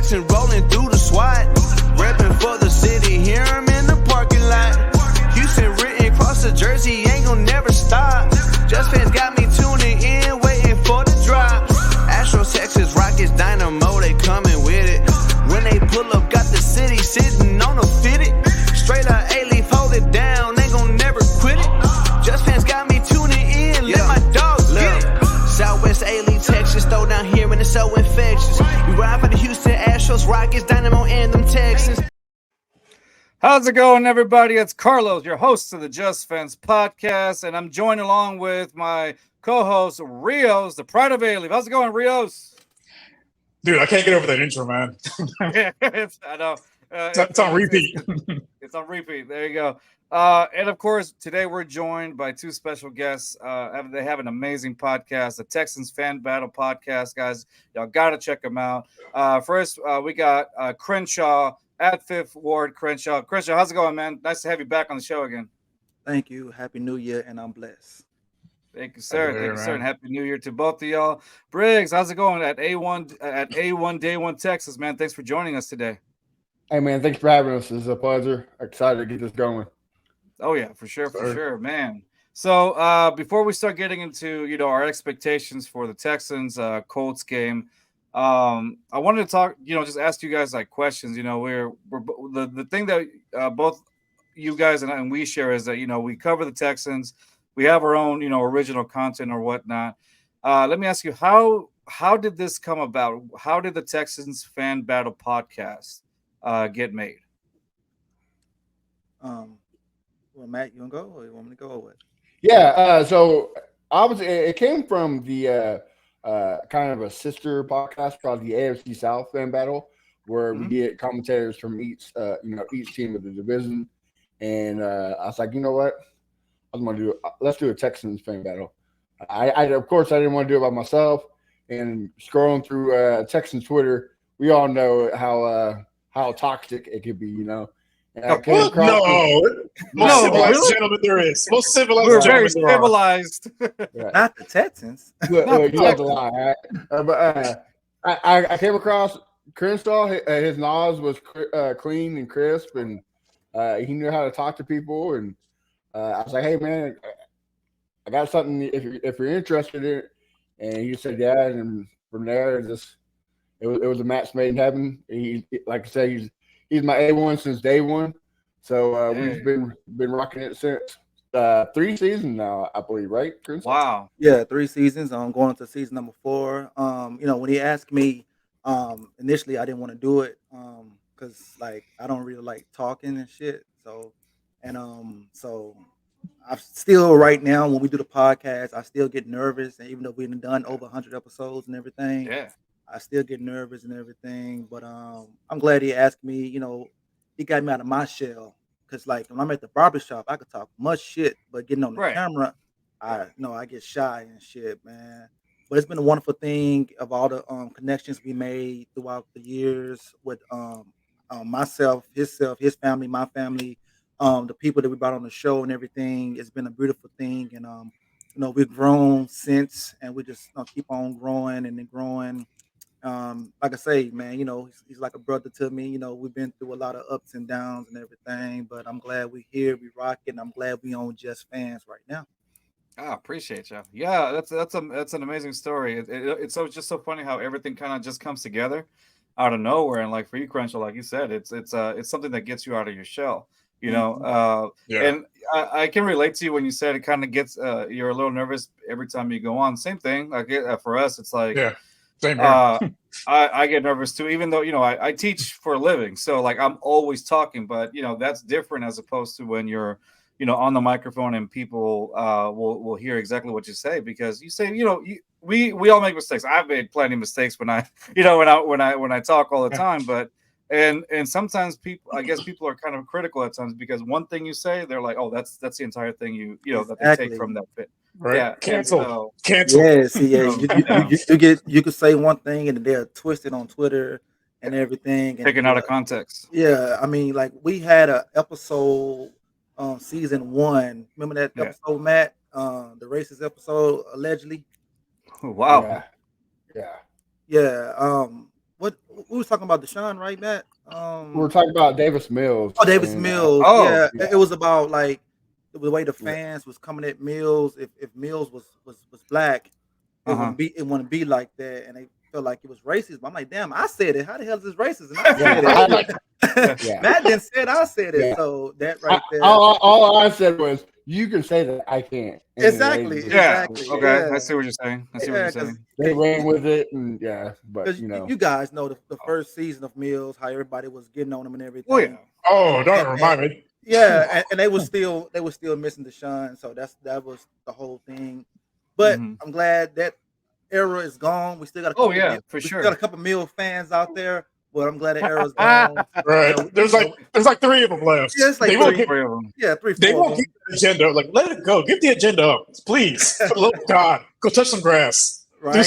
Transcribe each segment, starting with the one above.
Jackson rolling through the SWAT. Reppin' for the city, hear him in the parking lot. Houston written across the jersey, ain't gon' never stop. Just fans got me tuning in, waiting for the drop. Astros, Texas, Rockets, Dynamo, they coming with it. When they pull up, got the city sitting on a fitted. Straight up A-Leaf, hold it down, ain't gon' never quit it. Just fans got me tuning in, let my dogs get it. Southwest A-Leaf, Texas, throw down here and it's so infectious. We ride for the Houston Astros, Rockets, Dynamo, and them Texans. How's it going, everybody? It's Carlos, your host of the Just Fence podcast, and I'm joined along with my co-host, Rios, the pride of A-Leaf. How's it going, Rios? Dude, I can't get over that intro, man. I know. It's on repeat. It's on repeat. There you go. And, of course, today we're joined by two special guests. They have an amazing podcast, the Texans Fan Battle Podcast, guys. Y'all got to check them out. First, we got Crenshaw at Fifth Ward. Crenshaw, how's it going, man? Nice to have you back on the show again. Thank you. Happy New Year, and I'm blessed. Thank you, sir. Thank you, sir, and Happy New Year to both of y'all. Briggs, how's it going at A1 Day One, Texas, man? Thanks for joining us today. Hey, man, thanks for having us. It's a pleasure. Excited to get this going. Oh, yeah, for sure, man. So before we start getting into, our expectations for the Texans Colts game, I wanted to talk, just ask you guys like questions. We're the thing that both you guys and we share is that, we cover the Texans. We have our own, original content or whatnot. Let me ask you, how did this come about? How did the Texans Fan Battle Podcast get made? Well, Matt, you want to go, or you want me to go with? Yeah, so obviously it came from the kind of a sister podcast called the AFC South Fan Battle, where we get commentators from each team of the division. And I was like, you know what? Let's do a Texans Fan Battle. I of course I didn't want to do it by myself. And scrolling through Texans Twitter, we all know how toxic it could be, And I came across most civilized gentleman there is. Most civilized. We're very civilized. Not the Texans. You have to lie, right? But I came across Crenshaw. His nose was clean and crisp, and he knew how to talk to people. And I was like, "Hey, man, I got something. If you're interested in it," and he said, "Yeah." And from there, it was a match made in heaven. He, like I said, he's my A1 since day one. So we've been rocking it since 3 seasons now, I believe, right? Wow. Yeah, 3 seasons. I'm going into season number 4. When he asked me, initially I didn't want to do it because I don't really like talking and shit. So I still right now when we do the podcast, I still get nervous, and even though we've done over 100 episodes and everything, I still get nervous and everything. But I'm glad he asked me. He got me out of my shell. Because, when I'm at the barbershop, I could talk much shit, but getting on the camera, I get shy and shit, man. But it's been a wonderful thing of all the connections we made throughout the years with myself, his family, my family, the people that we brought on the show and everything. It's been a beautiful thing. And, we've grown since, and we just keep on growing and then growing. Like I say, man, he's like a brother to me. We've been through a lot of ups and downs and everything, but I'm glad we're here, we rocking. I'm glad we own Just Fans right now. I appreciate you. Yeah, that's an amazing story. It's just so funny how everything kind of just comes together out of nowhere. And for you, Crenshaw, like you said, it's something that gets you out of your shell. And I can relate to you when you said it kind of gets you're a little nervous every time you go on. Same thing. For us, it's like same here. I get nervous too, even though I teach for a living, so I'm always talking. But that's different as opposed to when you're on the microphone and people will hear exactly what you say, because you say we all make mistakes. I've made plenty of mistakes when I talk all the time, but. And sometimes people are kind of critical at times, because one thing you say, they're like, "Oh, that's the entire thing that they take from that bit." Right. Yeah, cancel. Yeah, see, you could say one thing and they're twisted on Twitter and everything, and taken out of context. Yeah, I mean, we had an episode, season 1. Remember that episode, Matt? The racist episode, allegedly. Wow. Yeah. Yeah. what we was talking about Deshaun, right, Matt? We were talking about Davis Mills. Oh, Davis Mills. Yeah, it was about like the way the fans was coming at Mills. If Mills was black, it wouldn't be like that, and they felt like it was racist. But I'm like, damn, I said it. How the hell is this racist? And I said it. Matt didn't say it. I said it. So that right there. All I said was, you can say that. I can't. And exactly. Exactly. Okay. Yeah. I see what you're saying. They ran with it, and but you guys know the first season of Mills, how everybody was getting on him and everything. Oh yeah. Oh, don't remind me. Yeah, and they were still missing Deshaun, so that was the whole thing. But I'm glad that era is gone. We still got a couple for sure. Got a couple Mill fans out there, but I'm glad the era's gone. Right. There's like 3 of them left. Yeah, it's like they 3 of them. Yeah, 3, 4. They won't get the agenda. Like, let it go. Get the agenda up, please. For the love of God, go touch some grass. Right.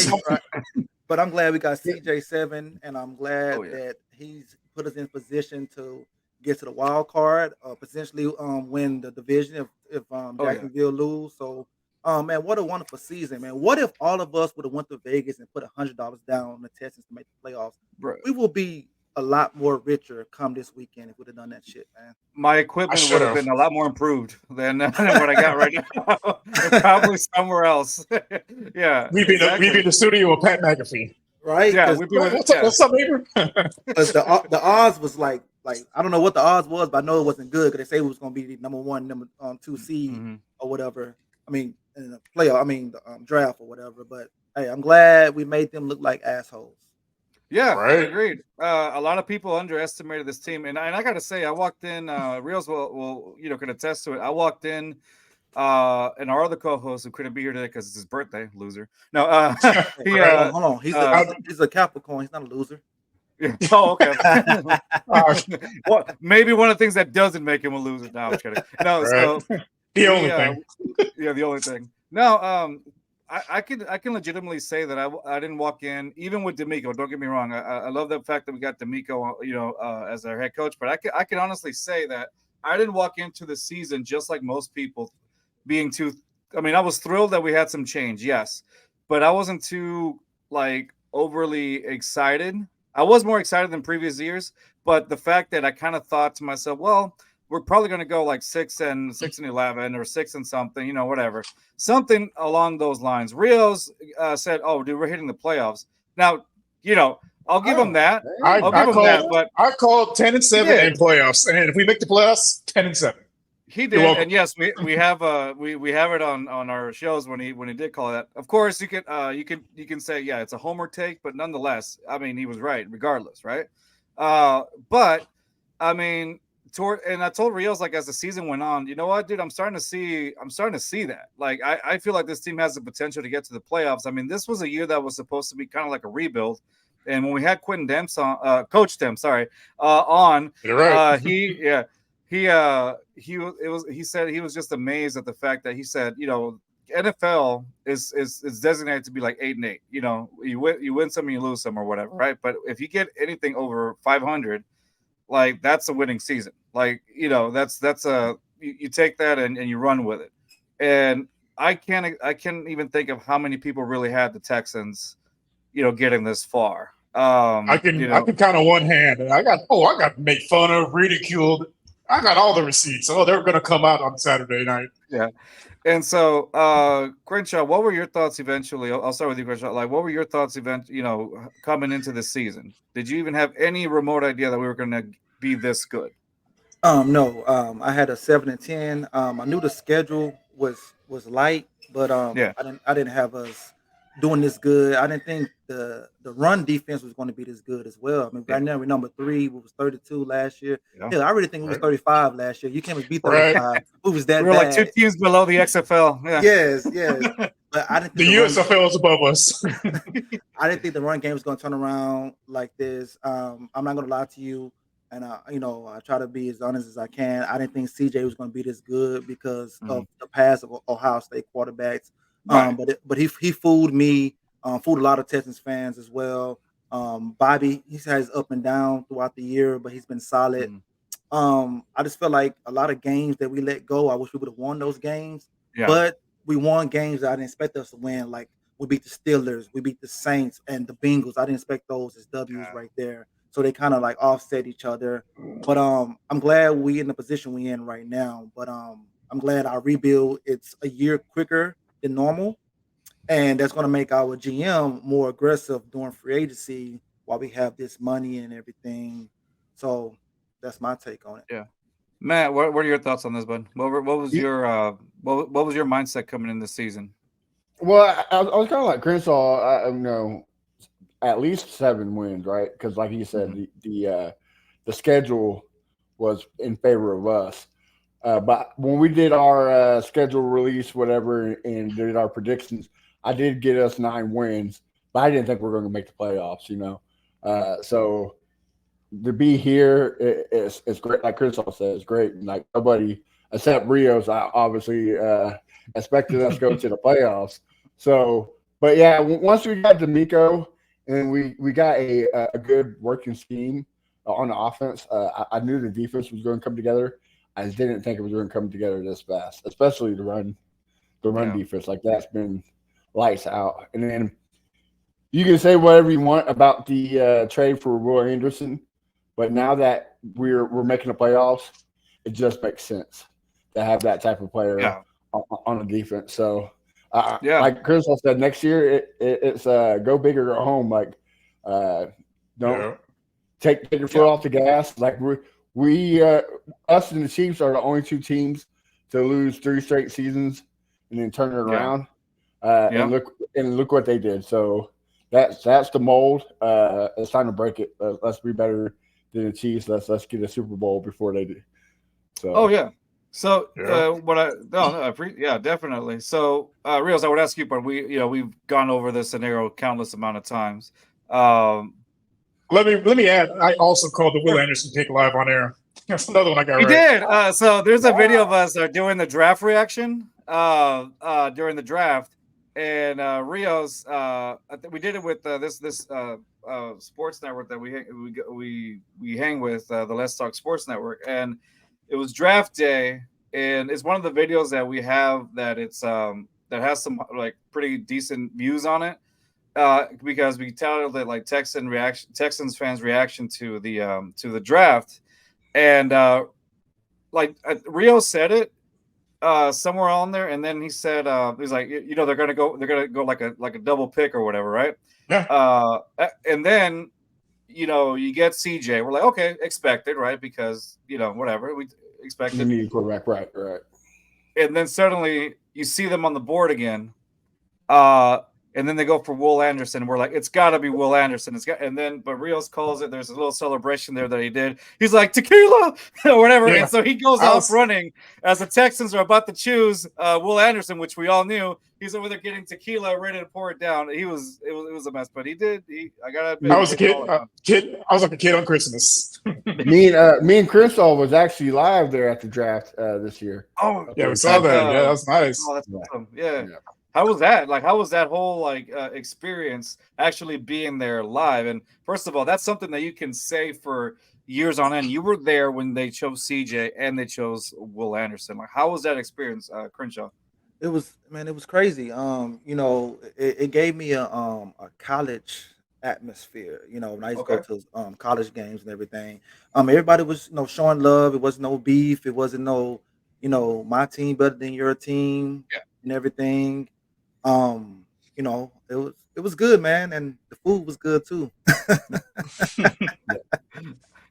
But I'm glad we got CJ7, and I'm glad that he's put us in position to get to the wild card, potentially win the division if Jacksonville lose. So, man, what a wonderful season, man. What if all of us would have went to Vegas and put $100 down on the Texans to make the playoffs? Right. We will be a lot more richer come this weekend if we'd have done that shit, man. My equipment would have been a lot more improved than what I got right now. Probably somewhere else. Yeah. We'd be in the studio with Pat McAfee. Right? Yeah. What's up, neighbor? The odds was like I don't know what the odds was, but I know it wasn't good because they say it was going to be the number 1, number 2 seed or whatever. I mean, in the playoff, the draft or whatever. But hey, I'm glad we made them look like assholes. Yeah, right. I agreed. A lot of people underestimated this team, and I got to say, I walked in. Reels will can attest to it. I walked in, and our other co-host who couldn't be here today because it's his birthday, loser. No, hold on. He's a Capricorn. He's not a loser. Yeah. Oh, okay. Well, maybe one of the things that doesn't make him a loser. No, I'm kidding. No, right. So the only thing. Yeah, the only thing. No, I can legitimately say that I didn't walk in even with D'Amico. Don't get me wrong. I love the fact that we got D'Amico, as our head coach. But I can honestly say that I didn't walk into the season just like most people, being too. I mean, I was thrilled that we had some change, yes, but I wasn't too overly excited. I was more excited than previous years, but the fact that I kind of thought to myself, well, we're probably going to go like 6-11 or 6 and something, whatever, something along those lines. Rios said, "Oh, dude, we're hitting the playoffs now." I'll give him that. I called 10-7 in playoffs, and if we make the playoffs, 10-7. He did, and yes, we have we have it on our shows when he did call that. Of course, you can say it's a homer take, but nonetheless, I mean, he was right regardless, right? But I mean, and I told Rios as the season went on, you know what, dude, I'm starting to see that. Like I feel like this team has the potential to get to the playoffs. I mean, this was a year that was supposed to be kind of like a rebuild, and when we had Quentin Demps on, Coach Demps, on, you're right. He said he was just amazed at the fact that he said, NFL is designated to be like 8-8. You win some and you lose some or whatever, right? But if you get anything over 500, like that's a winning season. Like, that's you take that and you run with it. And I can't even think of how many people really had the Texans, getting this far. I can count on one hand. I got made fun of, ridiculed. I got all the receipts. Oh, they're going to come out on Saturday night. Yeah. And so, Crenshaw, what were your thoughts eventually? I'll start with you, Crenshaw. Like, what were your thoughts coming into this season? Did you even have any remote idea that we were going to be this good? No. I had a 7-10. I knew the schedule was light, but I didn't have us doing this good. I didn't think the run defense was going to be this good as well. I mean, right now we're number 3. We was 32 last year. Yeah, I really think we was 35 last year. You can't beat 35. Right. We was that. We were bad. like 2 teams below the XFL. Yeah. Yes. But I didn't think the USFL was above us. I didn't think the run game was going to turn around like this. I'm not going to lie to you, and I try to be as honest as I can. I didn't think CJ was going to be this good because of the past of Ohio State quarterbacks. Right. But he fooled me, fooled a lot of Texans fans as well. Bobby, he's had his up and down throughout the year, but he's been solid. I just felt like a lot of games that we let go, I wish we would have won those games. Yeah. But we won games that I didn't expect us to win, like we beat the Steelers, we beat the Saints and the Bengals. I didn't expect those as W's right there. So they kind of like offset each other. But I'm glad we in the position we in right now. But I'm glad our rebuild it's a year quicker than normal. And that's going to make our GM more aggressive during free agency while we have this money and everything. So that's my take on it. Yeah, Matt, what are your thoughts on this, bud? What was your what was your mindset coming in this season? Well, I was kind of like Crenshaw. At least 7 wins, right? Because like you said, the schedule was in favor of us. But when we did our schedule release, whatever, and did our predictions, I did get us 9 wins, but I didn't think we were going to make the playoffs, So to be here, it's great. Like Chris said, it's great. And like nobody except Rios, obviously expected us to go to the playoffs. So, but yeah, once we got D'Amico and we got a good working scheme on the offense, I knew the defense was going to come together. I didn't think it was going to come together this fast, especially the run defense. Like that's been lights out. And then you can say whatever you want about the trade for Will Anderson, but now that we're making the playoffs, it just makes sense to have that type of player on the defense. So, like Chris said, next year it's go big or go home. Like, don't take your foot off the gas. Like we us and the Chiefs are the only 2 teams to lose 3 straight seasons and then turn it around. And look what they did. So that's the mold. It's time to break it. Let's be better than the Chiefs. Let's get a Super Bowl before they do. So So definitely. So Rios, I would ask you, but we've gone over this scenario countless amount of times. Let me add. I also called the Will Anderson pick live on air. That's another one I got right. You did. So there's a video of us doing the draft reaction during the draft, and Rios. We did it with this sports network that we hang with, the Let's Talk Sports Network, and it was draft day, and it's one of the videos that we have that it's that has some like pretty decent views on it. Because we titled it like Texans fans reaction to the draft, and Rio said it somewhere on there, and then he said he's like they're gonna go like a double pick or whatever, right? Yeah. And then you get CJ. We're like, okay, expected, right? Because whatever we expected. You need a quarterback, right. And then suddenly you see them on the board again. And then they go for Will Anderson. We're like, it's got to be Will Anderson. But Rios calls it. There's a little celebration there that he did. He's like, tequila or whatever. Yeah. And so he goes off running as the Texans are about to choose Will Anderson, which we all knew. He's over there getting tequila, ready to pour it down. It was a mess, but I gotta admit, I was a kid. I was like a kid on Christmas. me and Crenshaw was actually live there at the draft this year. Oh yeah, we saw that. Yeah, that was nice. Oh, that's awesome. Yeah. How was that? Like, how was that whole experience actually being there live? And first of all, that's something that you can say for years on end. You were there when they chose CJ and they chose Will Anderson. Like, how was that experience, Crenshaw? It was crazy. It gave me a college atmosphere. When I used to go to college games and everything. Everybody was showing love. It wasn't no beef. It wasn't no my team better than your team and everything. It was good, man, and the food was good too.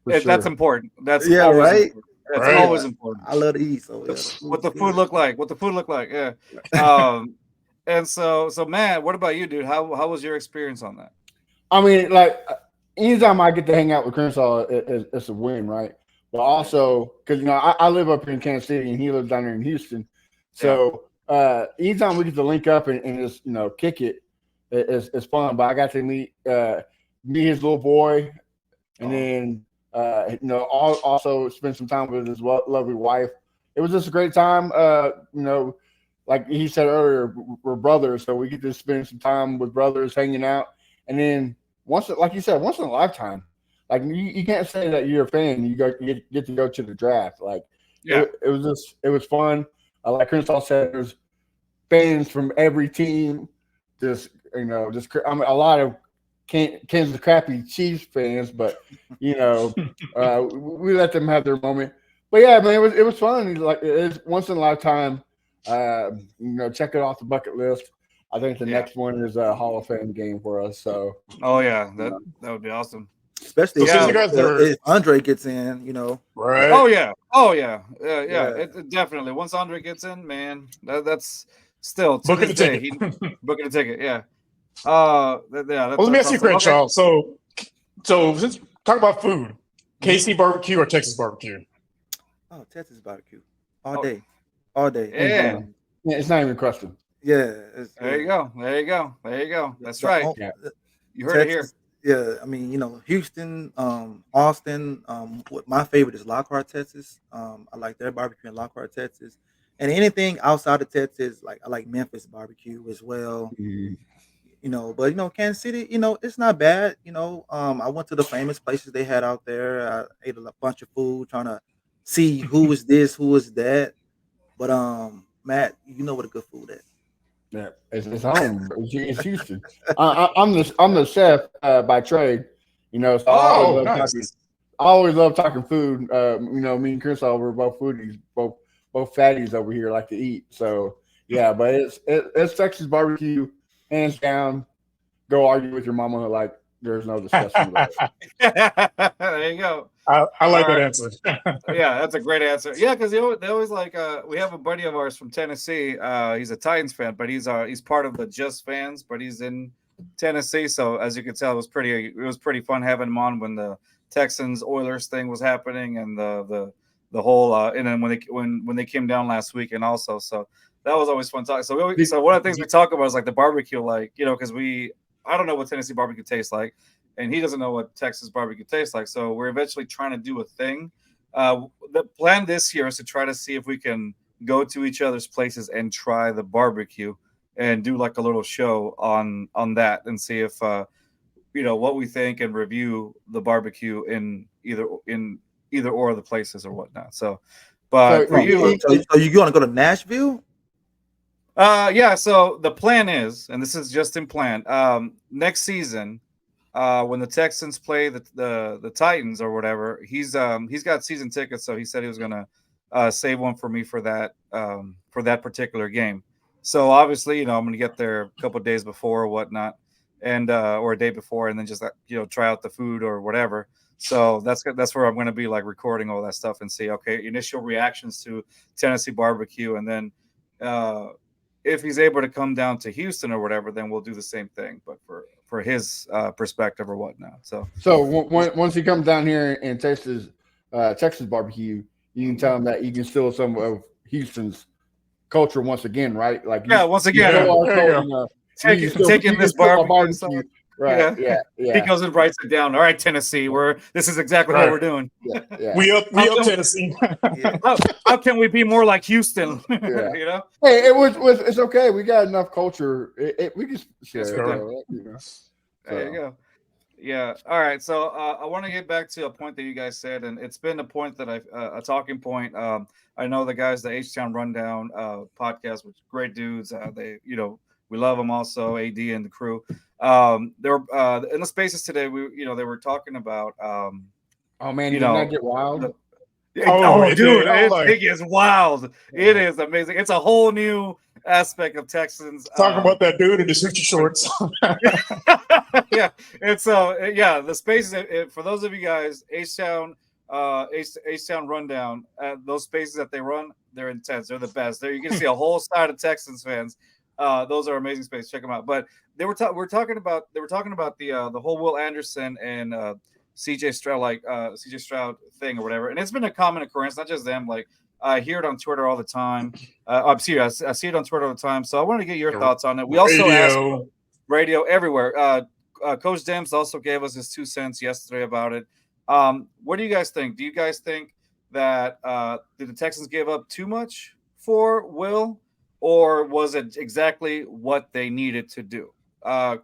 That's important. That's right. Important. That's always important. I love to eat. So what the food look like? Yeah. And so Matt, what about you, dude? How was your experience on that? I mean, like anytime I get to hang out with Crenshaw, it's a win, right? But also because I live up here in Kansas City and he lives down there in Houston, so. Anytime we get to link up and just kick it, it's fun. But I got to meet his little boy, and then also spend some time with his lovely wife. It was just a great time. Like he said earlier, we're brothers, so we get to spend some time with brothers, hanging out. And then like you said, once in a lifetime. Like you can't say that you're a fan. You get to go to the draft. Like it was fun. Like Crenshaw said, there's fans from every team just I mean, a lot of Kansas crappy Chiefs fans, but we let them have their moment. But yeah, man, it was fun. It's once in a lifetime. Check it off the bucket list. I think the next one is a Hall of Fame game for us. So, that would be awesome. Especially if Andre gets in, Right. Oh yeah. Definitely. Once Andre gets in, man, that's still to booking this the day. ticket. Booking a ticket. Yeah. Well, let me ask you, Crenshaw. Okay. So since talk about food, KC barbecue or Texas barbecue? Oh, Texas barbecue all day. Yeah. It's not even crusted. Yeah. There you go. That's right. Yeah. You heard Texas, it here. Yeah, I mean, Houston, Austin. My favorite is Lockhart, Texas. I like their barbecue in Lockhart, Texas. And anything outside of Texas, like I like Memphis barbecue as well. But Kansas City, it's not bad. I went to the famous places they had out there. I ate a bunch of food, trying to see who is this, who is that. But Matt, you know what a good food is. Yeah, it's home. It's Houston. I'm the chef by trade. So I always love talking food. Me and Chris we're both foodies, both fatties over here like to eat. So yeah, but it's Texas barbecue, hands down. Go argue with your mama like there's no discussion about it. There you go. I like that answer. Yeah, that's a great answer. Yeah, because they always like we have a buddy of ours from Tennessee. He's a Titans fan, but he's part of the Just fans, but he's in Tennessee. So as you can tell, it was pretty fun having him on when the Texans Oilers thing was happening and the whole and then when they came down last week and also so that was always fun talking. So one of the things we talk about is like the barbecue, like because I don't know what Tennessee barbecue tastes like. And he doesn't know what Texas barbecue tastes like. So we're eventually trying to do a thing. The plan this year is to try to see if we can go to each other's places and try the barbecue and do like a little show on that and see if what we think and review the barbecue in either or of the places or whatnot. So, but for you, so you going to go to Nashville? Yeah. So the plan is, and this is just in plan, next season. When the Texans play the Titans or whatever, he's got season tickets, so he said he was gonna save one for me for that particular game. So obviously, I'm gonna get there a couple of days before or whatnot, and or a day before, and then just try out the food or whatever. So that's where I'm gonna be like recording all that stuff and see initial reactions to Tennessee barbecue, and then if he's able to come down to Houston or whatever, then we'll do the same thing, but for his perspective or whatnot. So once he comes down here and tastes Texas barbecue, you can tell him that you can steal some of Houston's culture once again, right? Like once again, taking this barbecue. Right. Yeah. He goes and writes it down. All right, Tennessee, this is exactly what we're doing. Yeah. We up Tennessee. How can we be more like Houston? Yeah. Hey, it's okay. We got enough culture. We just share it. There you go. Yeah. All right. So I want to get back to a point that you guys said, and it's been a point that a talking point. I know the guys, the H-Town Rundown podcast, which great dudes. They, we love them also, AD and the crew. They were in the spaces today. They were talking about. Oh man, did that get wild? Dude, it is wild. It is amazing. It's a whole new aspect of Texans. Talking about that dude in the sushi shorts. Yeah, it's the spaces. For those of you guys, H-Town Rundown. Those spaces that they run, they're intense. They're the best. There you can see a whole side of Texans fans. Those are amazing spaces. Check them out. But they were talking about the whole Will Anderson and CJ Stroud thing or whatever. And it's been a common occurrence, not just them. Like I hear it on Twitter all the time. I'm serious. I see it on Twitter all the time. So I want to get your thoughts on it. We also asked radio everywhere. Coach Dems also gave us his 2 cents yesterday about it. What do you guys think? Do you guys think that did the Texans give up too much for Will, or was it exactly what they needed to do?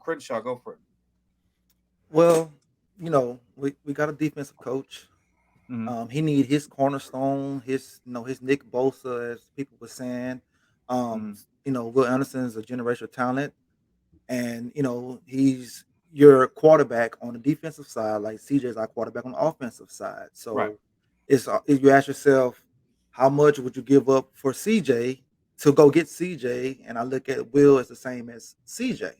Crenshaw, go for it. Well, we got a defensive coach. Mm-hmm. He need his cornerstone, his Nick Bosa, as people were saying. Will Anderson is a generational talent. and he's your quarterback on the defensive side, like CJ's our quarterback on the offensive side. So it's you ask yourself, how much would you give up for CJ to go get CJ? And I look at Will as the same as CJ.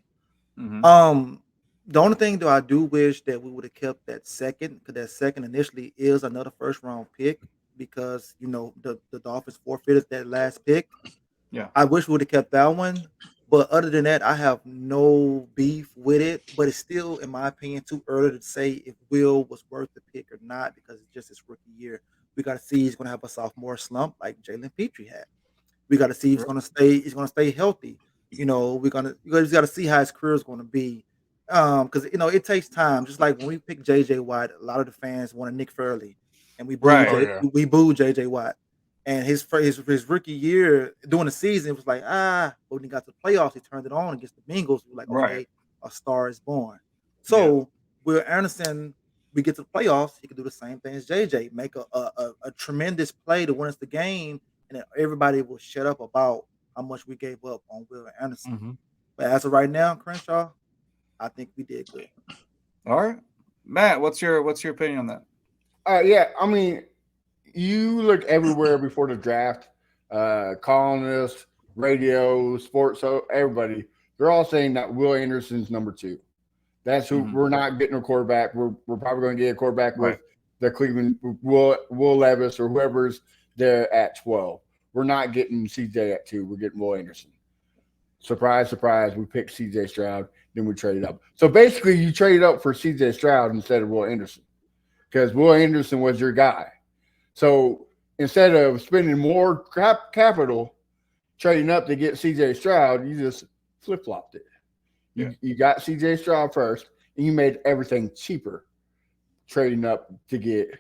The only thing that I do wish that we would have kept that second, because that second initially is another first round pick, because the Dolphins forfeited that last pick. Yeah, I wish we would have kept that one. But other than that, I have no beef with it. But it's still, in my opinion, too early to say if Will was worth the pick or not, because it's just his rookie year. We got to see he's going to have a sophomore slump like Jalen Petrie had. We got to see he's going to stay healthy. He's got to see how his career is going to be. Because it takes time. Just like when we picked JJ Watt, a lot of the fans wanted Nick Fairley, and we booed we booed JJ Watt. And his rookie year during the season, it was like, but when he got to the playoffs, he turned it on against the Bengals. We were like, okay, a star is born. So Will Anderson, we get to the playoffs, he could do the same thing as JJ, make a tremendous play to win us the game, and then everybody will shut up about how much we gave up on Will Anderson. But as of right now, Crenshaw, I think we did good. All right, Matt, what's your opinion on that? Yeah, I mean, you look everywhere before the draft, columnists, radio, sports, so everybody, they're all saying that Will Anderson's number 2. That's who we're not getting a quarterback. We're probably going to get a quarterback with the Cleveland Will Levis or whoever's there at 12. We're not getting CJ at 2. We're getting Will Anderson. Surprise, surprise. We picked CJ Stroud, then we traded up. So basically, you traded up for CJ Stroud instead of Will Anderson, because Will Anderson was your guy. So instead of spending more capital trading up to get CJ Stroud, you just flip-flopped it. You got CJ Stroud first, and you made everything cheaper trading up to get.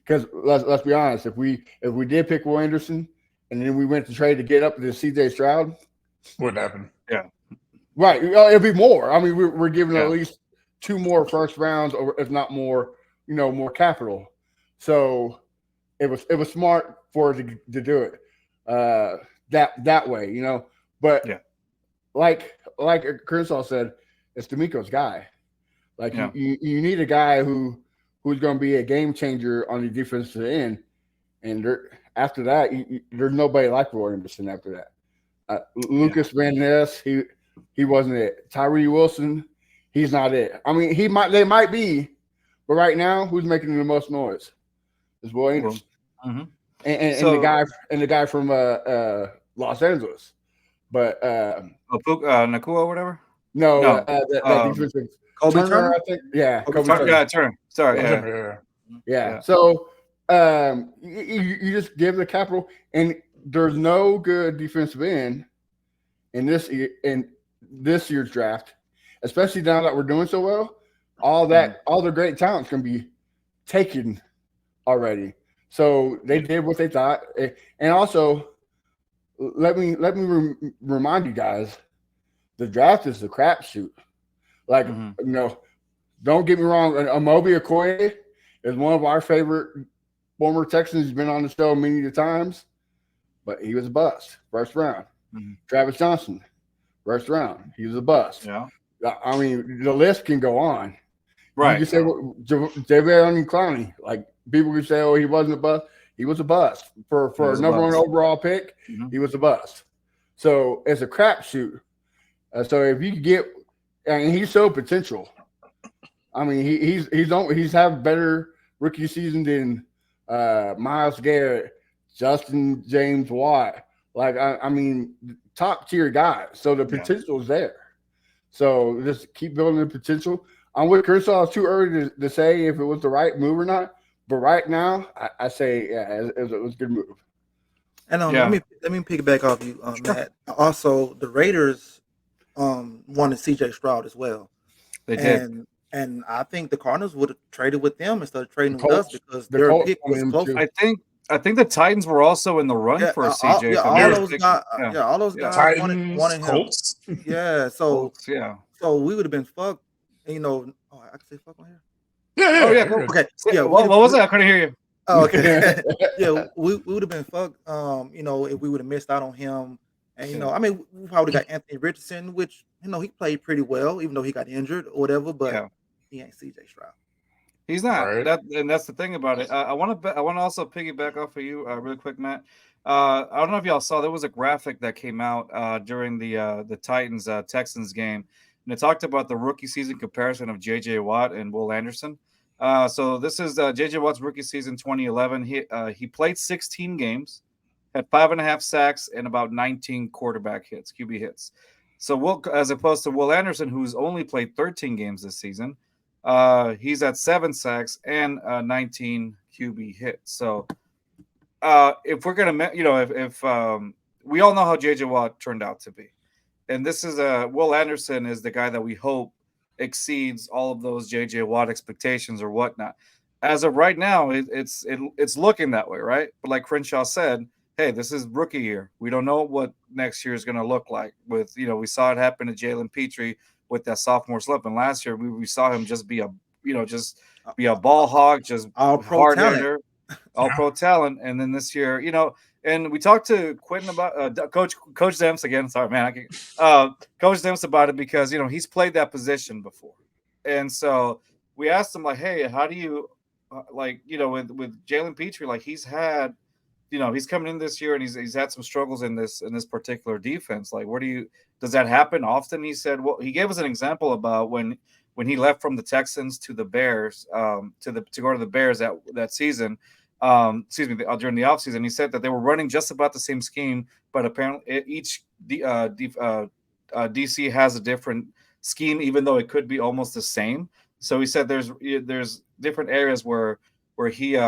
Because let's be honest, if we did pick Will Anderson and then we went to trade to get up to CJ Stroud, wouldn't happen. Yeah, right. It'd be more. I mean, we're giving at least 2 more first rounds, or if not more, more capital. So it was smart for us to do it that way, But like Crenshaw said, it's D'Amico's guy. Like you need a guy who's going to be a game changer on the defensive end, and after that, there's nobody like Will Anderson after that. Lucas Van Ness, he wasn't it. Tyree Wilson, he's not it. I mean, they might be, but right now, who's making the most noise? Is Will Anderson. And the guy from Los Angeles, but Nakua or whatever. No. That defensive Kobe Turner, I think. Yeah, Kobe Turner. Yeah, Turner. Sorry. Yeah. So you just give the capital, and there's no good defensive end in this year's draft, especially now that we're doing so well. All the great talents can be taken already. So they did what they thought, and also let me remind you guys, the draft is a crapshoot. Like don't get me wrong, Amobi Okoye is one of our favorite former Texans. He's been on the show many times, but he was a bust first round. Travis Johnson, first round, he was a bust. Yeah, I mean the list can go on. Right. You say Javion Clowney, like. People could say, "Oh, he wasn't a bust." He was a bust for a number 1 overall pick. He was a bust. So it's a crapshoot. So if you get, and he's so potential. I mean, he's had better rookie season than Myles Garrett, Justin James Watt. Like I mean, top tier guys. So the potential is there. So just keep building the potential. I'm with Crenshaw. It's too early to say if it was the right move or not. But right now, I say, it was a good move. And let me piggyback off you, Matt. Also, the Raiders wanted CJ Stroud as well. They did. And I think the Cardinals would have traded with them instead of trading with us because their pick was close. I think the Titans were also in the run for CJ. All those guys Titans, wanted him. Colts. Yeah, so we would have been fucked. I can say fuck on here. Yeah. Oh, yeah. Okay. Yeah. What was that? I couldn't hear you. Oh, okay. Yeah, we would have been fucked. If we would have missed out on him And I mean, we probably got Anthony Richardson, which he played pretty well, even though he got injured or whatever. But he ain't CJ Stroud. He's not. And that's the thing about it. I want to also piggyback off of you really quick, Matt. I don't know if y'all saw, there was a graphic that came out during the Titans Texans game, and it talked about the rookie season comparison of J.J. Watt and Will Anderson. So this is J.J. Watt's rookie season 2011. He played 16 games, had 5.5 sacks and about 19 quarterback hits, QB hits. So as opposed to Will Anderson, who's only played 13 games this season, he's at 7 sacks and 19 QB hits. So if we're gonna, if we all know how J.J. Watt turned out to be, and this is Will Anderson is the guy that we hope exceeds all of those J.J. Watt expectations or whatnot. As of right now, it's looking that way, right? But like Crenshaw said, hey, this is rookie year. We don't know what next year is going to look like. With we saw it happen to Jalen Petrie with that sophomore slump, and last year we saw him just be a ball hog, just all hard hitter, all pro talent. And then this year, and we talked to Quentin about Coach Demps again. Sorry, man, Coach Demps about it because he's played that position before, and so we asked him like, hey, how do you with Jalen Petrie, like he's had. He's coming in this year and he's had some struggles in this particular defense. Like, does that happen often? He said, well, he gave us an example about when he left from the Texans to the Bears, to go to the Bears that season. During the offseason, he said that they were running just about the same scheme, but apparently each DC has a different scheme, even though it could be almost the same. So he said there's different areas where he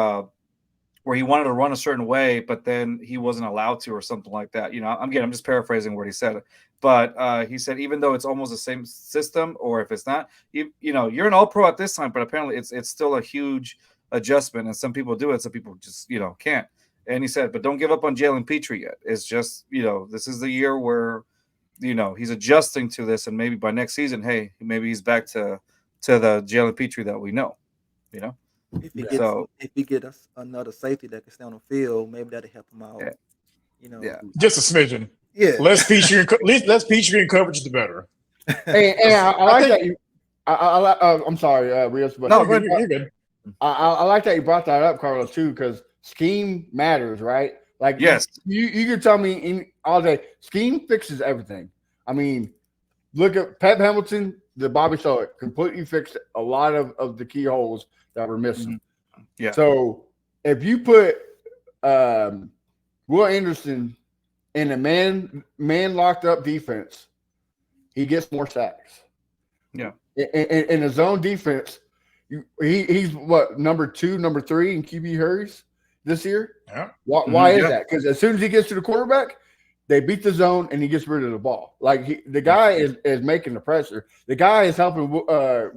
wanted to run a certain way, but then he wasn't allowed to, or something like that. I'm just paraphrasing what he said, but he said even though it's almost the same system, or if it's not, you're an All-Pro at this time, but apparently it's still a huge adjustment, and some people do it, some people just can't. And he said, but don't give up on Jalen Petrie yet. It's just this is the year where he's adjusting to this, and maybe by next season, hey, maybe he's back to the Jalen Petrie that we know. If he get us another safety that can stay on the field, maybe that'll help him out. Just a smidgen. Yeah, less Petrie in coverage, the better. And I like that. I'm sorry, Rios, but no, you're good. I like that you brought that up, Carlos, too, because scheme matters, right? Like, yes, you can tell me all day, scheme fixes everything. I mean, look at Pep Hamilton, the Bobby Stoller completely fixed a lot of the key holes that were missing. Mm-hmm. Yeah. So if you put Will Anderson in a man locked up defense, he gets more sacks. Yeah. In a zone defense, he's what, number 2, number 3 in QB hurries this year? Yeah. Why is that? Because as soon as he gets to the quarterback, they beat the zone and he gets rid of the ball. Like the guy is making the pressure. The guy is helping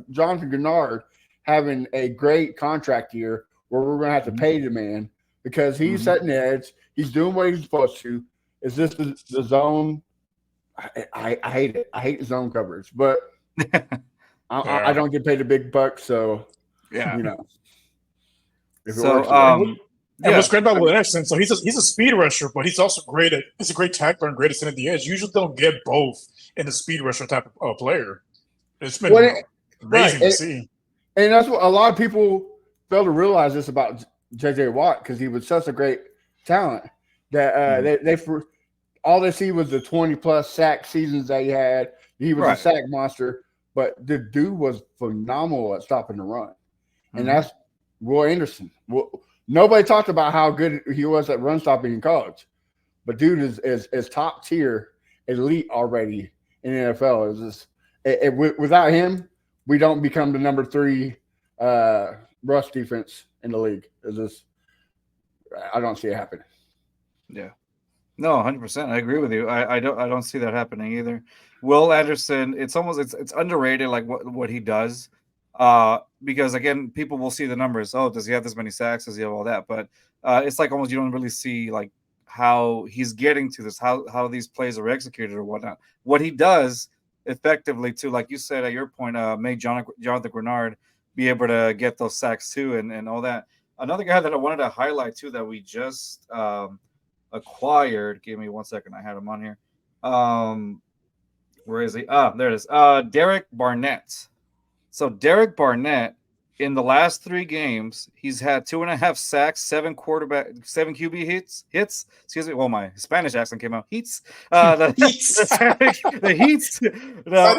Jonathan Gennard having a great contract year where we're going to have to pay the man because he's setting the edge. He's doing what he's supposed to. Is this the zone? I hate it. I hate zone coverage, but I don't get paid a big buck, so yeah, If so it works, and what's great about Will Anderson, so he's a speed rusher, but he's also he's a great tackler and great at the edge. You usually don't get both in the speed rusher type of player. It's been amazing to see. And that's what a lot of people fail to realize this about J.J. Watt, because he was such a great talent that they all they see was the 20-plus sack seasons that he had. He was a sack monster, but the dude was phenomenal at stopping the run. And that's Will Anderson. Nobody talked about how good he was at run stopping in college, but dude is top tier, elite already in the NFL. Without him, we don't become the number 3 rush defense in the league. I don't see it happening. Yeah. No, 100%. I agree with you. I don't see that happening either. Will Anderson, it's underrated, like what he does. Because again, people will see the numbers. Oh, does he have this many sacks? Does he have all that? But it's like almost you don't really see like how he's getting to this, how these plays are executed or whatnot. What he does effectively to, like you said at your point, make Jonathan Grenard be able to get those sacks too and all that. Another guy that I wanted to highlight too that we just acquired. Give me 1 second. I had him on here. Where is he? There it is. Derek Barnett. So Derek Barnett, in the last 3 games, he's had 2.5 sacks, 7 QB hits. Excuse me. Well, my Spanish accent came out. Heats. The Heats. No,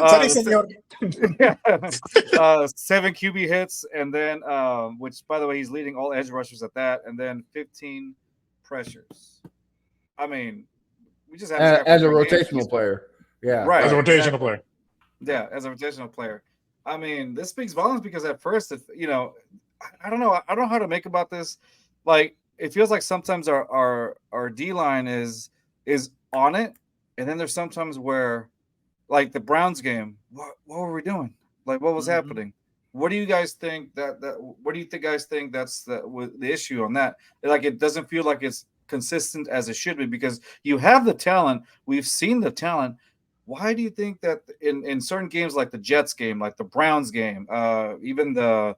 7 QB hits, and then which, by the way, he's leading all edge rushers at that, and then 15 pressures. I mean, we just have as a rotational player. Yeah, right. As a rotational player. Yeah, as a rotational player. I mean, this speaks volumes because at first, if I don't know how to make about this. Like, it feels like sometimes our D line is on it, and then there's sometimes where, like the Browns game, what were we doing? Like, what was happening? What do you guys think what do you guys think that's the issue on that? Like, it doesn't feel like it's consistent as it should be because you have the talent. We've seen the talent. Why do you think that in certain games like the Jets game, like the Browns game, even the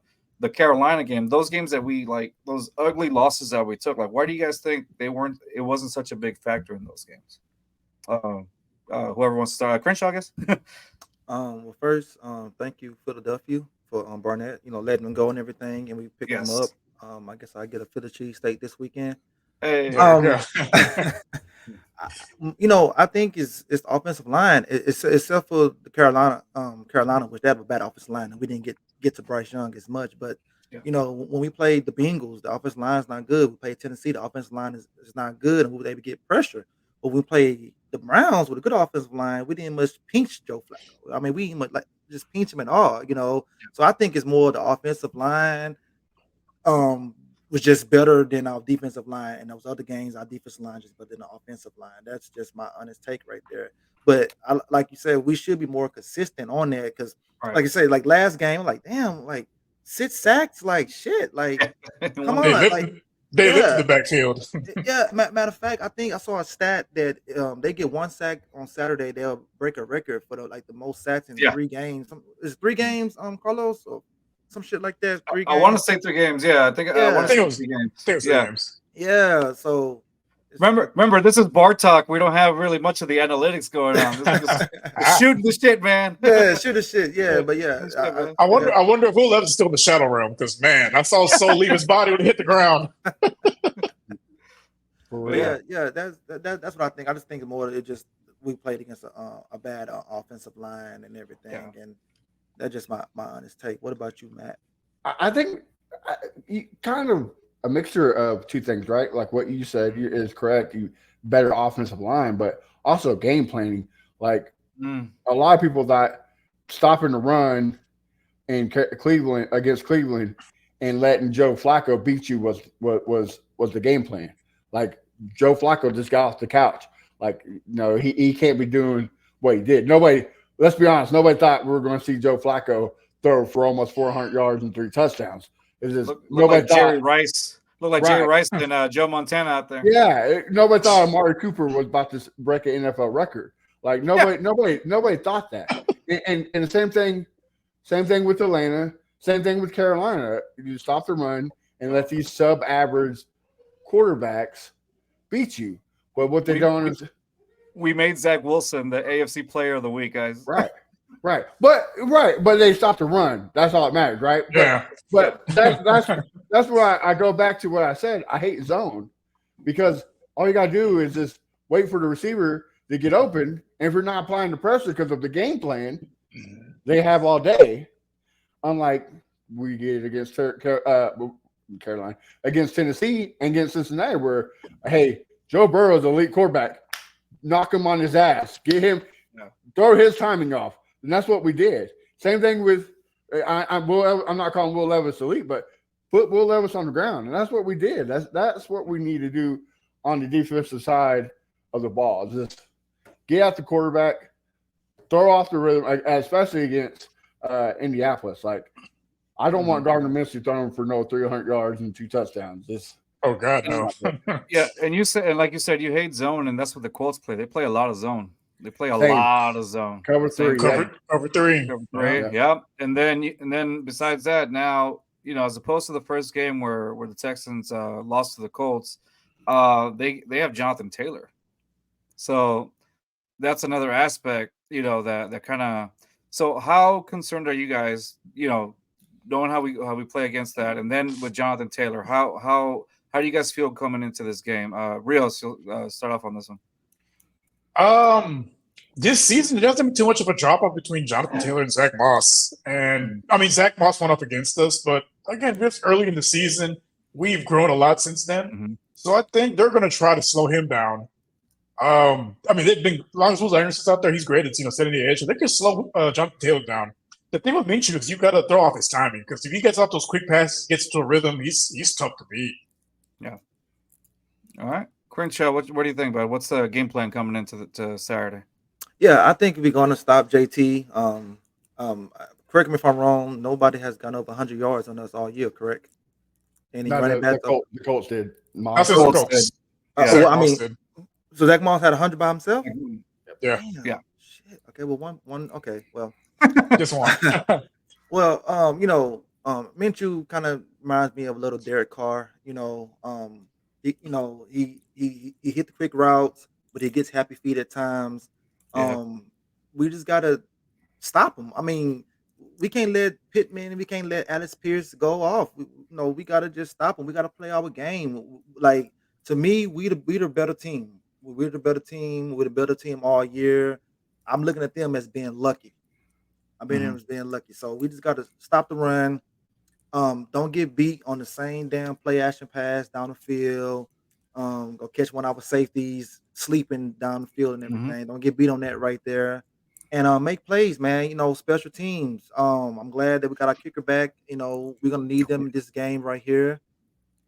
Carolina game, those games that we like, those ugly losses that we took, like, why do you guys think it wasn't such a big factor in those games? Whoever wants to start, Crenshaw, I guess. Well, first, thank you, Philadelphia, for Barnett, letting him go and everything, and we picked him up. I guess I get a Philly cheesesteak this weekend. Hey, I think it's the offensive line. Except for the Carolina, which they have a bad offensive line, and we didn't get to Bryce Young as much. But when we played the Bengals, the offensive line is not good. We played Tennessee, the offensive line is not good, and we were able to get pressure. But we played the Browns with a good offensive line. We didn't much pinch Joe Flacco. I mean, we didn't much just pinch him at all. So I think it's more the offensive line. Was just better than our defensive line, and those other games, our defensive line just better than the offensive line. That's just my honest take right there. But like you said, we should be more consistent on that because, like you say, like last game, like damn, like 6 sacks, like shit, like come on, they lifted the backfield. Yeah, matter of fact, I think I saw a stat that they get 1 sack on Saturday, they'll break a record for the most sacks in 3 games. Is 3 games, Carlos, or some shit like that? 3 games? I want to say 3 games. Yeah, I think I want to say 3 games. Games. Yeah. So remember, this is bar talk. We don't have really much of the analytics going on. It's shooting the shit, man. Yeah, shoot the shit. Yeah, but yeah. I wonder if Will Levis is still in the shadow realm because man, I saw Soul leave his body when he hit the ground. Yeah, that's what I think. I just think more we played against a bad offensive line and everything, and that's just my honest take. What about you, Matt? I think kind of a mixture of 2 things, right? Like what you said is correct. You better offensive line, but also game planning. Like a lot of people thought stopping the run in Cleveland against Cleveland and letting Joe Flacco beat you was the game plan. Like Joe Flacco just got off the couch. Like, he can't be doing what he did. Let's be honest, nobody thought we were going to see Joe Flacco throw for almost 400 yards and 3 touchdowns. It's just nobody like Jerry Rice. Look like Jerry Rice and Joe Montana out there. Yeah, nobody thought Amari Cooper was about to break an NFL record. Like nobody thought that. And the same thing with Atlanta, same thing with Carolina. You stop the run and let these sub-average quarterbacks beat you. But what they don't is we made Zach Wilson the AFC Player of the Week, guys. Right. But they stopped the run. That's all that matters, right? But that's why I go back to what I said. I hate zone because all you gotta do is just wait for the receiver to get open. And if you're not applying the pressure because of the game plan they have all day, unlike we did against Carolina, against Tennessee, and against Cincinnati, where hey, Joe Burrow's an elite quarterback. Knock him on his ass. Get him, throw his timing off. And that's what we did. Same thing with I'm not calling Will Levis elite, but put Will Levis on the ground. And that's what we did. That's what we need to do on the defensive side of the ball. Just get out the quarterback, throw off the rhythm, especially against Indianapolis. Like, I don't want Gardner Minshew throwing for no 300 yards and 2 touchdowns. Oh God, no. Yeah, and like you said, you hate zone, and that's what the Colts play. They play a lot of zone. They play a lot of zone. Cover 3. Cover 3. Yep. And then besides that, now as opposed to the first game where the Texans lost to the Colts, they have Jonathan Taylor. So that's another aspect, that kind of. So how concerned are you guys, knowing how we play against that, and then with Jonathan Taylor, how do you guys feel coming into this game? Rios, start off on this one. This season, there hasn't been too much of a drop off between Jonathan Taylor and Zach Moss. And I mean, Zach Moss went up against us, but again, this early in the season, we've grown a lot since then. Mm-hmm. So I think they're going to try to slow him down. I mean, they've been, as long as Will Anderson's out there, he's great at, setting the edge. So they can slow Jonathan Taylor down. The thing with Minshew is you got to throw off his timing, because if he gets off those quick passes, gets to a rhythm, he's tough to beat. Yeah. All right. Crenshaw, what do you think about it? What's the game plan coming into Saturday? Yeah, I think we're going to stop JT. Correct me if I'm wrong. Nobody has gone over 100 yards on us all year, correct? Any running back? The Colts did. That's what the Colts did. I mean, so Zach Moss had 100 by himself? Yeah. Damn, yeah. Shit. Okay, well, one. Okay, well. Just one. Well, Minshew kind of reminds me of a little Derek Carr. He hit the quick routes, but he gets happy feet at times. We just gotta stop him. I mean, we can't let Pittman and we can't let Alex Pierce go off. We gotta just stop him. We gotta play our game. Like, to me, we the better team. We're the better team. We're the better team all year. I'm looking at them as being lucky. As being lucky. So we just gotta stop the run. Don't get beat on the same damn play action pass down the field. Go catch one of our safeties sleeping down the field and everything. Mm-hmm. Don't get beat on that right there. And make plays, man. Special teams. I'm glad that we got our kicker back. We're gonna need them in this game right here.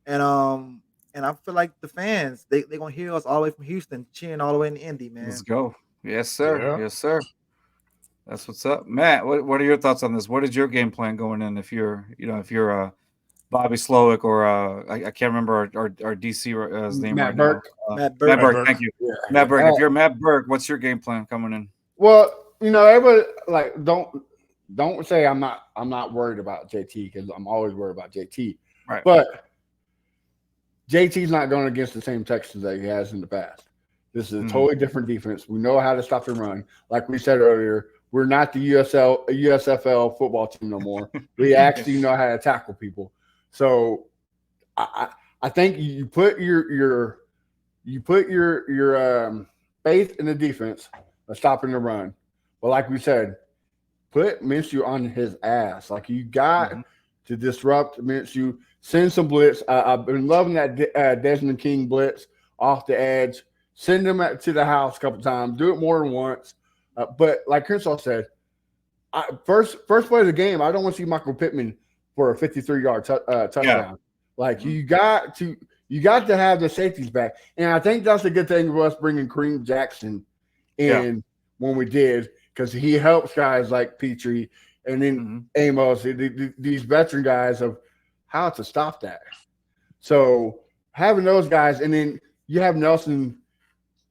And I feel like the fans, they're gonna hear us all the way from Houston cheering all the way in Indy, man. Let's go. Yes, sir. Yeah. Yes, sir. That's what's up, Matt. What are your thoughts on this? What is your game plan going in if you're Bobby Slowick or I can't remember our DC his name Matt right Burke. now. Matt Burke. Matt Burke. Thank you, Yeah. Matt Burke. If you're Matt Burke, what's your game plan coming in? Well, everybody don't say I'm not worried about JT, because I'm always worried about JT. Right. But JT's not going against the same Texans that he has in the past. This is a totally different defense. We know how to stop the run. Like we said earlier, we're not the USFL football team no more. We actually know how to tackle people. So I think you put your faith in the defense of stopping the run. But like we said, put Minshew on his ass. Like, you got to disrupt Minshew. Send some blitz. I've been loving that Desmond King blitz off the edge. Send them to the house a couple times. Do it more than once. But like Crenshaw said, first play of the game, I don't want to see Michael Pittman for a 53-yard touchdown. Yeah. Like, you got to have the safeties back. And I think that's a good thing of us bringing Kareem Jackson in when we did, because he helps guys like Petrie and then Amos, these veteran guys, of how to stop that. So having those guys, and then you have Nelson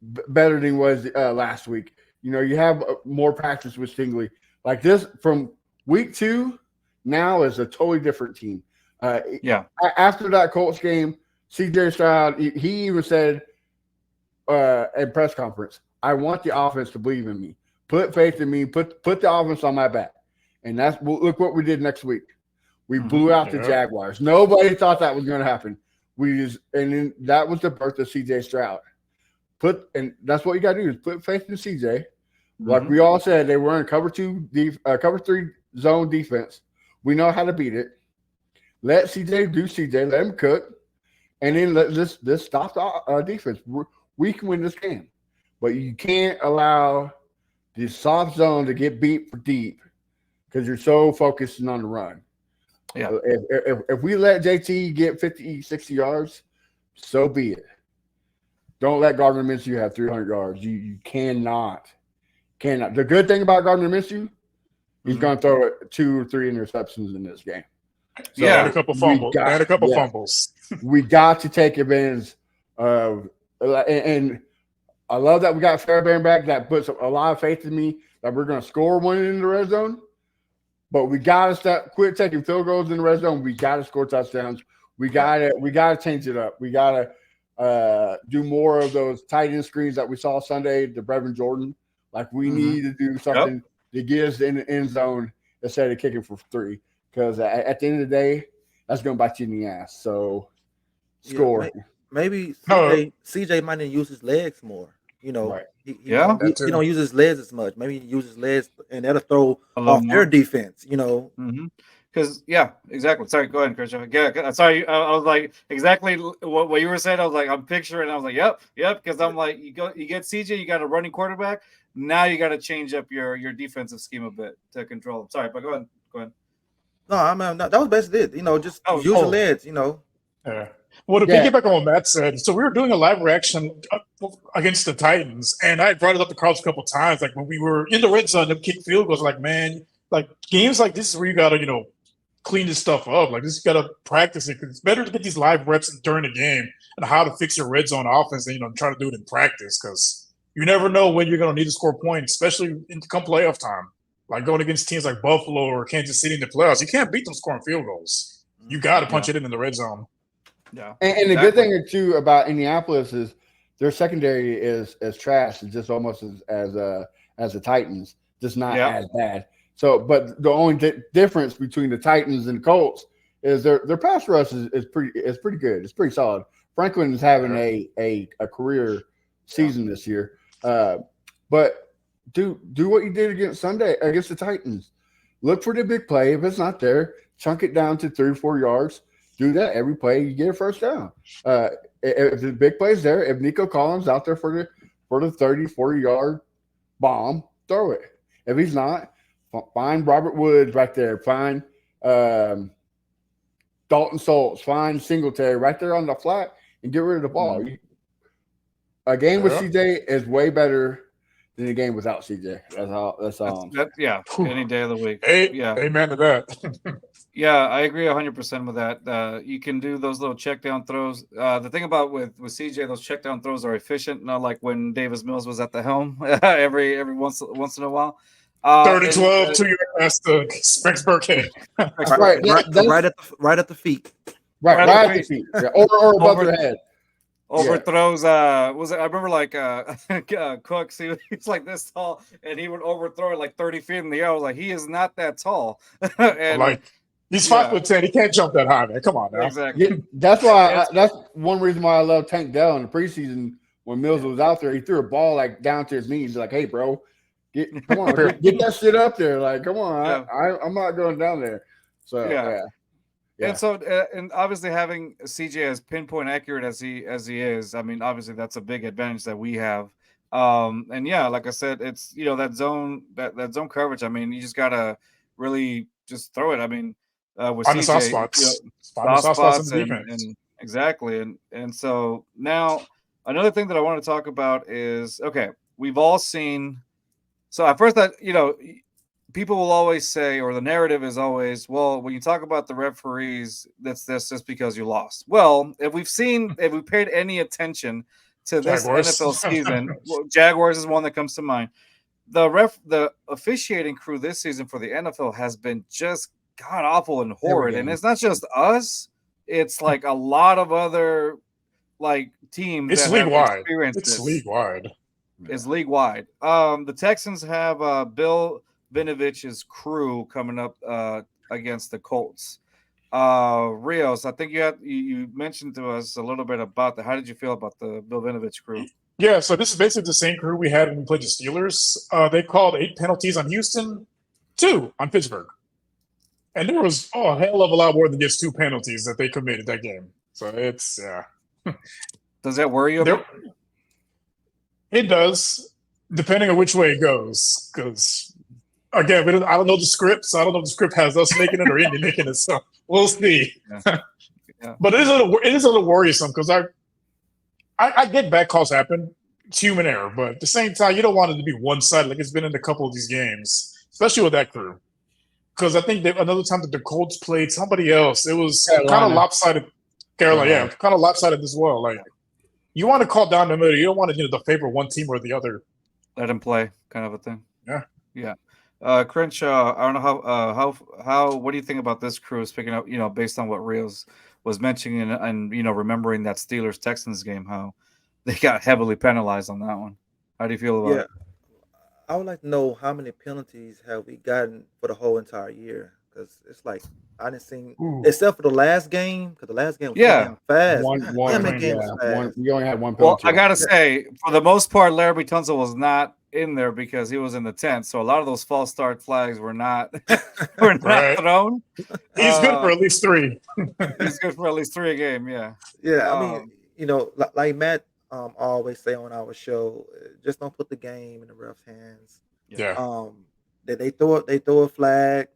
better than he was last week. You have more practice with Stingley. Like, this from week 2 now is a totally different team. After that Colts game, CJ Stroud, he even said at press conference, I want the offense to believe in me. Put faith in me. Put the offense on my back. And look what we did next week. We blew out the Jaguars. Nobody thought that was going to happen. And then that was the birth of CJ Stroud. And that's what you got to do, is put faith in CJ. Like we all said, they were in cover 3 zone defense. We know how to beat it. Let CJ do CJ. Let him cook. And then let's stop the defense. We can win this game. But you can't allow the soft zone to get beat for deep, because you're so focused on the run. Yeah. If we let JT get 50, 60 yards, so be it. Don't let Gardner Minshew have 300 yards. You cannot. The good thing about Gardner Minshew, he's going to throw 2 or 3 interceptions in this game. So and a couple fumbles. We got to take advantage of, and I love that we got Fairbairn back. That puts a lot of faith in me that we're going to score one in the red zone. But we got to quit taking field goals in the red zone. We got to score touchdowns. We got to change it up. We got to do more of those tight end screens that we saw Sunday to Brevin Jordan. Like we need to do something to get us in the end zone instead of kicking for 3. Because at the end of the day, that's going to bite you in the ass. So score. Maybe CJ might need to use his legs more. You know, right. he don't use his legs as much. Maybe he uses his legs, and that'll throw off their defense. You know, because exactly. Sorry, go ahead, Christian. Yeah, sorry. I was like exactly what you were saying. I was like, I'm picturing. I was like, yep. Because I'm like, you get CJ, you got a running quarterback. Now you got to change up your defensive scheme a bit to control him. Sorry, but go ahead. No, I mean that was basically it. You know, just use your legs. You know. Yeah. Well, to piggyback on what Matt said, so we were doing a live reaction against the Titans, and I brought it up to Carlos a couple of times. Like when we were in the red zone, them kick field goals. Like, man, like games like this is where you gotta, clean this stuff up. Like this, you gotta practice it because it's better to get these live reps during the game and how to fix your red zone offense than try to do it in practice because you never know when you're gonna need to score points, especially come playoff time. Like going against teams like Buffalo or Kansas City in the playoffs, you can't beat them scoring field goals. You got to punch it in the red zone. Yeah, and the good thing too about Indianapolis is their secondary is trash. It's just almost as the Titans, just not as bad. So, but the only difference between the Titans and the Colts is their pass rush is pretty good. It's pretty solid. Franklin is having a career season this year, but do what you did against the Titans. Look for the big play. If it's not there, chunk it down to 3 or 4 yards. Do that every play. You get a first down. If the big play's there, if Nico Collins out there for the 30, 40-yard bomb, throw it. If he's not, find Robert Woods right there. Find Dalton Schultz. Find Singletary right there on the flat and get rid of the ball. A game with CJ is way better than a game without CJ. That's all. Any day of the week. Amen to that. Yeah, I agree 100% with that. You can do those little check down throws. The thing about with CJ, those check down throws are efficient, not like when Davis Mills was at the helm every once in a while. 3rd and 12, 2 yards past the Specs Burkhead. right at the feet. Right at the feet. Yeah. Or above their head. Overthrows. I remember like Cooks. He's like this tall, and he would overthrow it like 30 feet in the air. I was like, he is not that tall. And he's 5'10". He can't jump that high, man. Come on now. Exactly. Yeah, that's why. That's one reason why I love Tank Dell in the preseason when Mills was out there. He threw a ball like down to his knees, like, "Hey, bro, get that shit up there. Like, come on, I'm not going down there." So yeah. And so, and obviously having CJ as pinpoint accurate as he is, I mean, obviously that's a big advantage that we have. And like I said, it's that zone coverage. I mean, you just gotta really just throw it. I mean, with on CJ, soft spots and exactly. And so now another thing that I want to talk about is we've all seen. So at first, people will always say, or the narrative is always, well, when you talk about the referees, that's just because you lost. Well, if we paid any attention to this NFL season, Jaguars is one that comes to mind. The officiating crew this season for the NFL has been just god awful and horrid, and it's not just us; it's like a lot of other teams. It's league wide. It's league wide. It's league wide. The Texans have Bill Vinovich's crew coming up against the Colts. Rios, I think you mentioned to us a little bit about that. How did you feel about the Bill Vinovich crew? Yeah, so this is basically the same crew we had when we played the Steelers. They called 8 penalties on Houston, 2 on Pittsburgh. And there was a hell of a lot more than just 2 penalties that they committed that game. So it's Does that worry you a bit? It does, depending on which way it goes. Because again, I don't know the script, so I don't know if the script has us making it or Indy making it. So we'll see. Yeah. But it is a little worrisome because I get bad calls happen. It's human error, but at the same time, you don't want it to be one-sided like it's been in a couple of these games, especially with that crew. Because I think another time that the Colts played somebody else, it was kind of lopsided. Carolina, kind of lopsided as well. Like you want to call down the middle, you don't want to favor one team or the other. Let him play, kind of a thing. Yeah. Crenshaw, I don't know how what do you think about this crew picking up, based on what Rios was mentioning and remembering that Steelers Texans game, how they got heavily penalized on that one. How do you feel about it? I would like to know how many penalties have we gotten for the whole entire year? Because it's like I didn't see, except for the last game, because the last game was so damn fast. Damn, that game was fast. We only had one penalty. Well, I gotta say, for the most part, Larry Tunsil was not in there because he was in the tent. So a lot of those false start flags were not thrown. He's good for at least 3. He's good for at least 3 a game. Yeah. Yeah, I mean, like Matt always say on our show, just don't put the game in the ref's hands. Yeah. They throw a flag.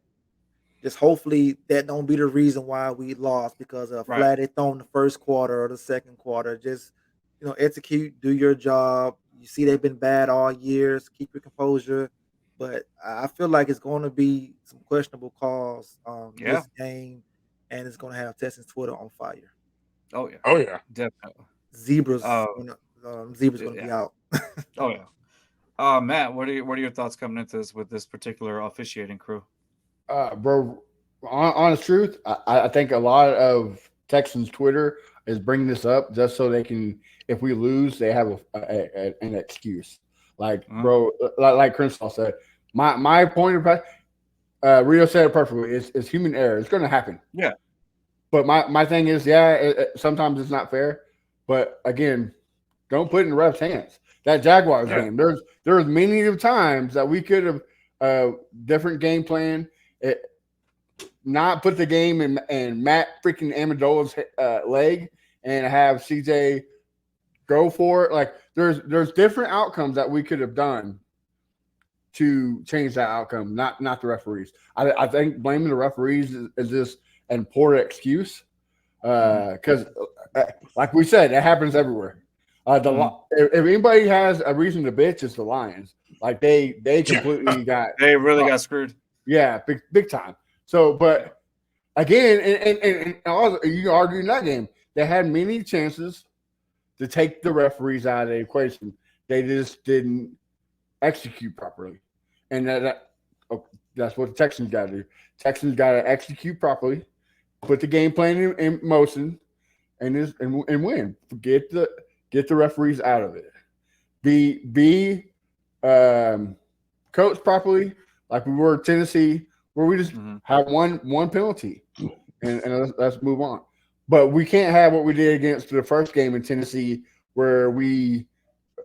Just hopefully that don't be the reason why we lost because of a flag they thrown in the first quarter or the second quarter. Just execute, do your job. You see they've been bad all years. Keep your composure. But I feel like it's going to be some questionable calls this game, and it's going to have Texans Twitter on fire. Oh yeah. Oh yeah. Definitely. Zebras. Zebras going to be out. Oh yeah. Matt, what are your thoughts coming into this with this particular officiating crew? Bro, honest truth, I think a lot of Texans Twitter is bringing this up just so they can, if we lose, they have an excuse. Like, bro, like Crenshaw said, my point of Rio said it perfectly. It's human error. It's going to happen. Yeah. But my thing is, sometimes it's not fair. But again, don't put it in the ref's hands. That Jaguars game, there was many times that we could have different game plan. Not put the game in Matt freaking Amendola's leg and have CJ go for it. Like there's different outcomes that we could have done to change that outcome, not the referees. I think blaming the referees is just an poor excuse because, like we said, it happens everywhere. If anybody has a reason to bitch, it's the Lions. Like they completely got got screwed. Yeah, big time. So, but again, and also, you argue in that game, they had many chances to take the referees out of the equation. They just didn't execute properly, and that's what the Texans got to do. Texans got to execute properly, put the game plan in motion, and win. Get the referees out of it. Be coached properly. Like we were Tennessee, where we just have one penalty, and let's move on. But we can't have what we did against the first game in Tennessee, where we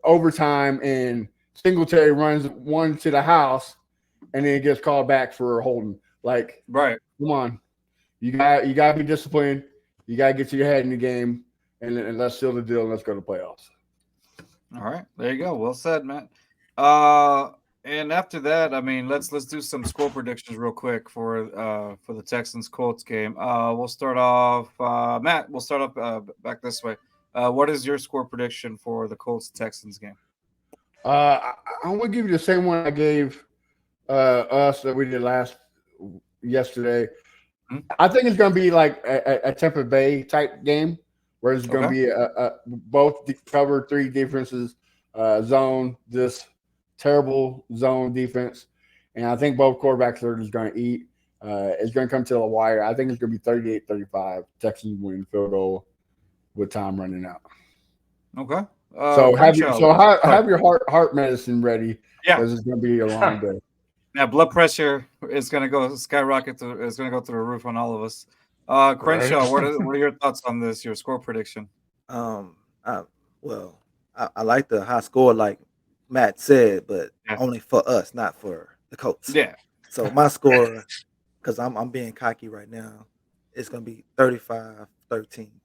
overtime and Singletary runs one to the house, and then it gets called back for holding. Like, come on, you got to be disciplined. You got to get your head in the game, and let's seal the deal and let's go to playoffs. All right, there you go. Well said, Matt. And after that, I mean, let's do some score predictions real quick for the Texans Colts game. We'll start off, Matt. We'll start off back this way. What is your score prediction for the Colts Texans game? I'm gonna give you the same one I gave us that we did yesterday. Mm-hmm. I think it's gonna be like a Tampa Bay type game, where it's gonna be both cover 3 defenses, zone this. Terrible zone defense, and I think both quarterbacks are just going to eat. It's going to come to the wire. I think it's going to be 38-35. Texans win field goal with time running out. Okay. So have your heart medicine ready. Yeah, because it's going to be a long day. Yeah, blood pressure is going to go skyrocket. It's going to go through the roof on all of us. Crenshaw, what are your thoughts on this? Your score prediction? I like the high score, like Matt said, but only for us, not for the Colts. Yeah. So my score, because I'm being cocky right now, it's going to be 35-13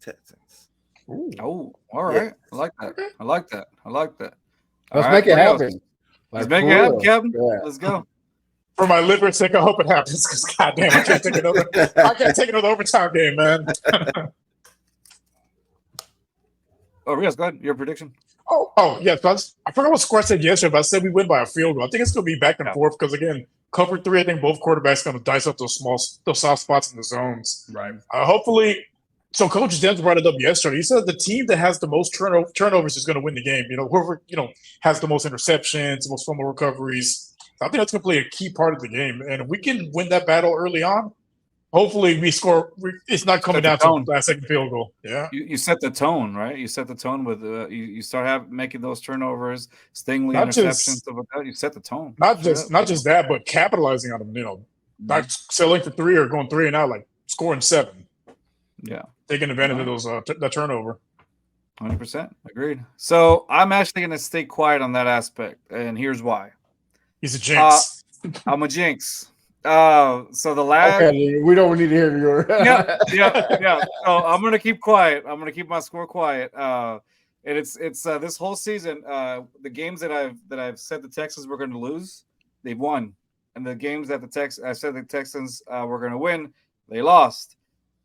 Texans. Ooh. Oh, all right. Yeah. I like that. Let's make it happen. Let's make it happen, Kevin. Yeah. Let's go. For my liver's sake, I hope it happens because goddamn, I can't take another overtime game, man. Rios, go ahead. Your prediction. Oh, yes. I forgot what score I said yesterday, but I said we win by a field goal. I think it's going to be back and forth because, again, cover 3, I think both quarterbacks going to dice up those soft spots in the zones. Right. Hopefully, so Coach Dent brought it up yesterday. He said the team that has the most turnovers is going to win the game. Whoever, has the most interceptions, the most fumble recoveries. I think that's going to play a key part of the game. And if we can win that battle early on, hopefully we score. It's not coming down to that second field goal. Yeah, you set the tone, right? You set the tone with you start making those turnovers, Stingley not interceptions, stuff like that. You set the tone. Not just that, but capitalizing on them. Not selling for 3 or going 3 and out, like scoring 7. Yeah, taking advantage of those that turnover. 100% agreed. So I'm actually going to stay quiet on that aspect, and here's why. He's a jinx. I'm a jinx. So the last. Okay, we don't need to hear your. yeah. So I'm gonna keep quiet. I'm gonna keep my score quiet. And it's this whole season. The games that I've said the Texans were going to lose, they've won, and the games that I said the Texans were going to win, they lost.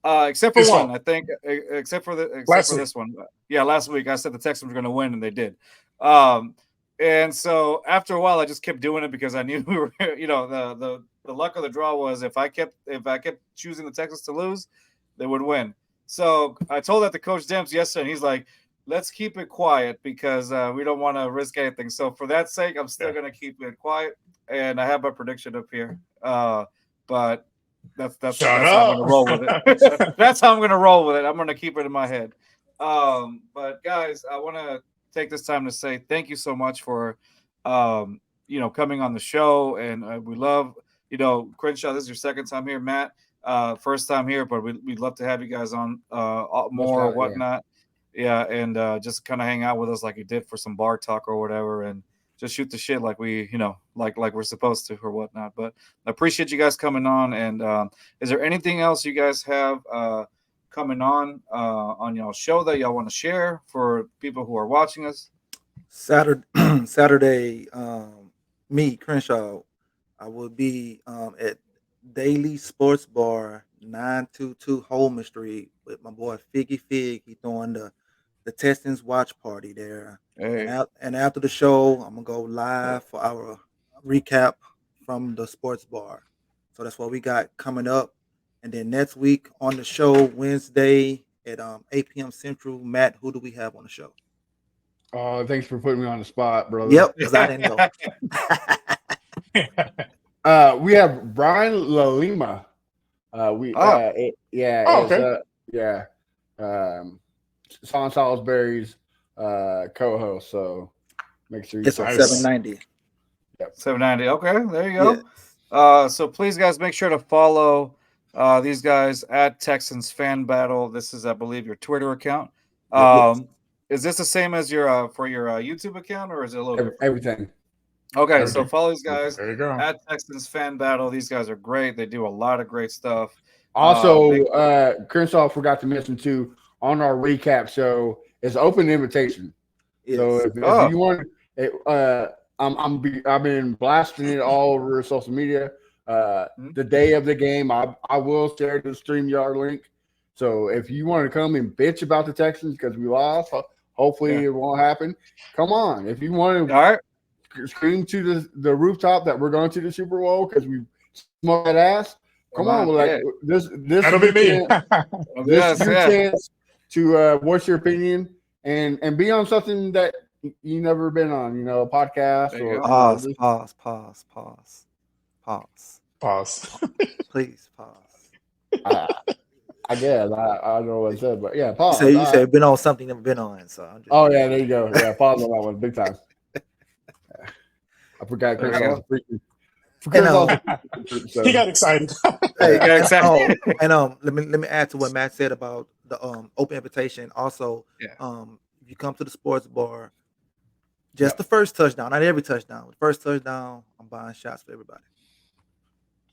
Except for one, I think. Except for this one. Yeah, last week I said the Texans were going to win, and they did. And so after a while, I just kept doing it because I knew we were. The luck of the draw was if I kept choosing the Texans to lose, they would win. So I told that to Coach Demps yesterday, and he's like, "Let's keep it quiet because we don't want to risk anything." So for that sake, I'm still going to keep it quiet, and I have my prediction up here. But that's how I'm going to roll with it. That's how I'm going to roll with it. I'm going to keep it in my head. But guys, I want to take this time to say thank you so much for coming on the show, and we love. Crenshaw, this is your second time here. Matt, first time here, but we'd love to have you guys on more or whatnot. Yeah, and just kind of hang out with us like you did for some bar talk or whatever, and just shoot the shit like we, like we're supposed to or whatnot. But I appreciate you guys coming on. And is there anything else you guys have coming on y'all show that y'all want to share for people who are watching us? Saturday, me, Crenshaw, I will be at Daily Sports Bar, 922 Holman Street, with my boy Figgy Fig. He throwing the Texans watch party there. Hey. And after the show, I'm gonna go live for our recap from the sports bar. So that's what we got coming up. And then next week on the show, Wednesday at 8 p.m. Central. Matt, who do we have on the show? Thanks for putting me on the spot, brother. Yep, because I didn't know. We have Brian LaLima. Sean Salisbury's co-host. So make sure you it's 790. Yep. 790. Okay, there you go. Yeah. So please, guys, make sure to follow these guys at Texans Fan Battle. This is, I believe, your Twitter account. Is this the same as your for your YouTube account, or is it a little everything? Okay, so follow these guys there you go. At Texans Fan Battle. These guys are great. They do a lot of great stuff. Also, Crenshaw forgot to mention too on our recap show is open invitation. Yes. So if you want, I've been blasting it all over social media. The day of the game, I will share the StreamYard link. So if you want to come and bitch about the Texans because we lost, hopefully it won't happen. Come on. If you want to scream to the rooftop that we're going to the Super Bowl because we smoked that ass, come on. This that'll be me. This is your chance to voice your opinion and be on something that you never been on, a podcast or pause. Please pause. I guess I don't know what I said, but yeah, pause. You said been on something never been on, so I'm just there you go. Yeah, pause on that one, big time. I forgot. He got excited. Let me add to what Matt said about the open invitation. Also, if you come to the sports bar, just the first touchdown, not every touchdown. The first touchdown, I'm buying shots for everybody.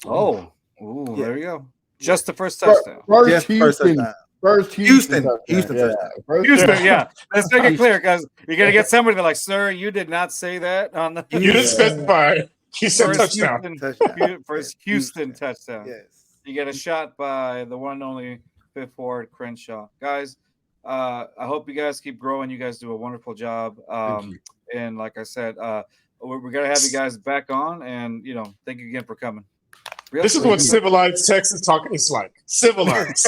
There you go. Just the first touchdown. First Houston touchdown. Yeah. Let's make it clear because you're gonna get somebody like, sir, you did not say that on the. You didn't specify. He said touchdown. First Houston touchdown. Yes. You get a shot by the one and only Fifth Ward Crenshaw. Guys, I hope you guys keep growing. You guys do a wonderful job. And like I said, we're gonna have you guys back on, and thank you again for coming. This is what civilized Texas talk is like. Civilized.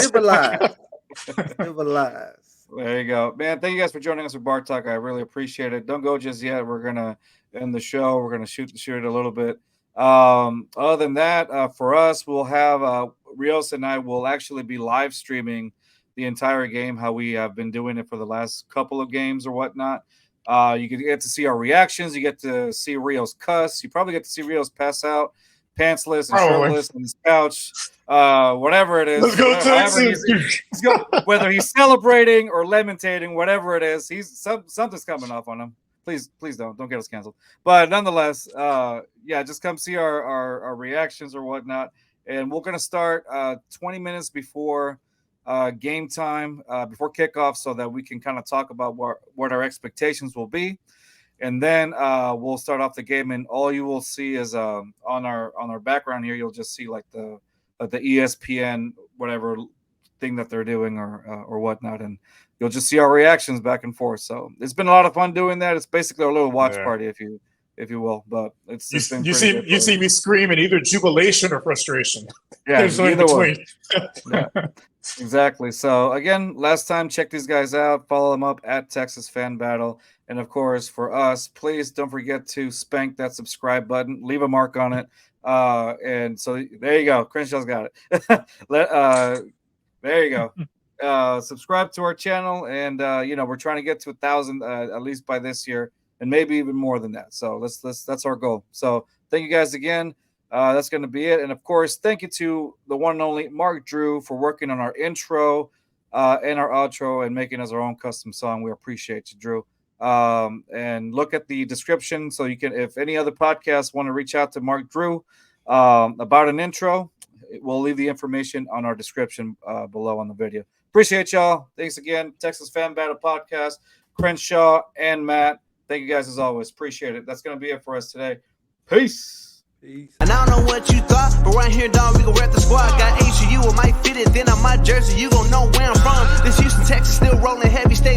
There you go, man. Thank you guys for joining us for Bar Talk. I really appreciate it. Don't go just yet. We're gonna end the show. We're gonna shoot it a little bit. Other than that, for us, we'll have Rios and I will actually be live streaming the entire game, how we have been doing it for the last couple of games or whatnot. You get to see our reactions. You get to see Rios cuss. You probably get to see Rios pass out, pantsless and shirtless on his couch, whatever it is. Let's go Texans. Whether he's celebrating or lamentating, whatever it is, something's coming off on him. Please don't get us canceled. But nonetheless, just come see our reactions or whatnot. And we're gonna start 20 minutes before game time, before kickoff, so that we can kind of talk about what our expectations will be. And then we'll start off the game, and all you will see is on our background here, you'll just see like the ESPN whatever thing that they're doing or whatnot, and you'll just see our reactions back and forth. So it's been a lot of fun doing that. It's basically a little watch party, if you will. But it's been you see me screaming either jubilation or frustration. Yeah, there's no in between. Yeah, exactly. So again, last time, check these guys out. Follow them up at Texas Fan Battle. And of course, for us, please don't forget to spank that subscribe button. Leave a mark on it. And so there you go. Crenshaw's got it. There you go. Subscribe to our channel, and we're trying to get to 1,000 at least by this year, and maybe even more than that. So that's our goal. So thank you guys again. That's going to be it. And of course, thank you to the one and only Mark Drew for working on our intro and our outro and making us our own custom song. We appreciate you, Drew. And look at the description so you can, if any other podcasts want to reach out to Mark Drew about an intro, we'll leave the information on our description below on the video. Appreciate y'all. Thanks again. Texas Fan Battle Podcast, Crenshaw and Matt. Thank you guys as always. Appreciate it. That's going to be it for us today. Peace. And I don't know what you thought, but right here, dog, we gon' rep the squad. Got HU, it might fit it, then on my jersey, you gon' know where I'm from. This Houston, Texas, still rolling heavy, stay